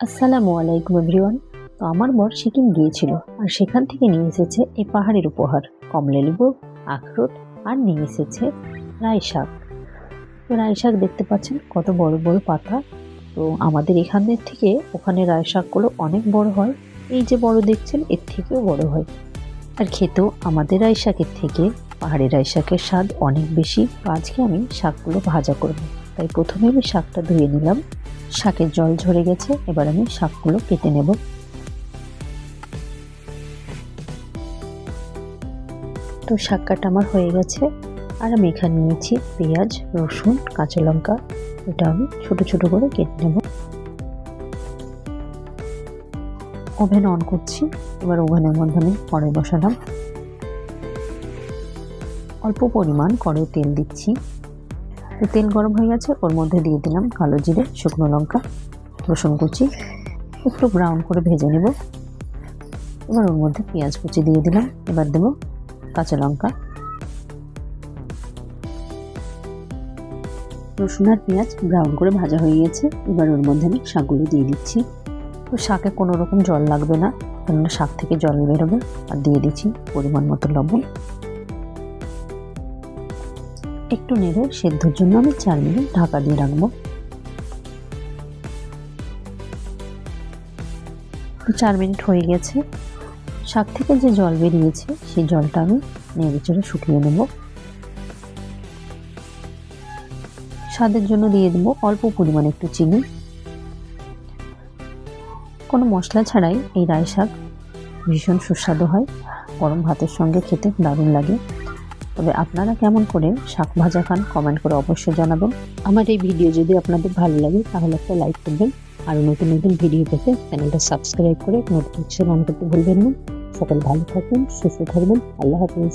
আসসালামু আলাইকুম এভরিওয়ান। তো আমার বর সিকিম গিয়েছিল আর সেখান থেকে নিয়ে এসেছে এই পাহাড়ের উপহার কমলালেবু, আখরোট আর নিয়ে এসেছে রাই শাক। তো রাই শাক দেখতে পাচ্ছেন কত বড় বড় পাতা। তো আমাদের এখানের থেকে ওখানে রাই শাকগুলো অনেক বড় হয়, এই যে বড় দেখছেন এর থেকেও বড় হয়। আর খেতেও আমাদের রাই শাকের থেকে পাহাড়ের রাই শাকের স্বাদ অনেক বেশি। তো আজকে আমি শাকগুলো ভাজা করব, তাই প্রথমে আমি শাকটা ধুয়ে নিলাম। শাকের জল ঝরে গেছে, এবার আমি শাকগুলো কেটে নেব। তো শাক কাটা আমার হয়ে গেছে, আর আমি এখানে নিয়েছি পেঁয়াজ, রসুন, কাঁচা লঙ্কা। এটা আমি ছোট ছোট করে কেটে নেব। ওভেন অন করছি। এবার ওভেনের মধ্যে আমি কড়াই বসালাম। অল্প পরিমাণ কড়াই তেল দিচ্ছি। তো তেল গরম হয়ে গেছে, ওর মধ্যে দিয়ে দিলাম কালো জিরে, শুকনো লঙ্কা, রসুন কুচি, একটু ব্রাউন করে ভেজে নেব। এবার ওর মধ্যে পেঁয়াজ কুচি দিয়ে দিলাম। এবার দেব কাঁচা লঙ্কা। রসুন আর পেঁয়াজ ব্রাউন করে ভাজা হয়ে গেছে, এবার ওর মধ্যে আমি শাকগুলো দিয়ে দিচ্ছি। তো শাকে কোনো রকম জল লাগবে না, কেননা শাক থেকে জল বেরোবে। আর দিয়ে দিচ্ছি পরিমাণ মতো লবণ। একটু নেড়ে সেদ্ধর জন্য আমি 4 মিনিট ঢাকা দিয়ে রাখবো। তো 4 মিনিট হয়ে গেছে। শাক থেকে যে জল বেরিয়েছে সেই জলটা আমি নেড়ে চেড়ে শুকিয়ে নেব। স্বাদের জন্য দিয়ে দেবো অল্প পরিমাণে একটু চিনি। কোনো মশলা ছাড়াই এই রাই শাক ভীষণ সুস্বাদু হয়, গরম ভাতের সঙ্গে খেতে দারুণ লাগে। তবে আপনারা কেমন করে শাক ভাজা খান কমেন্ট করে অবশ্যই জানাবেন। আমার এই ভিডিও যদি আপনাদের ভালো লাগে তাহলে একটা লাইক করবেন, আর নতুন নতুন ভিডিও পেতে চ্যানেলটা সাবস্ক্রাইব করে নোটিফিকেশন অন করতে ভুলবেন না। সকল ভালো থাকবেন, সুস্থ থাকবেন। আল্লাহ হাফেজ।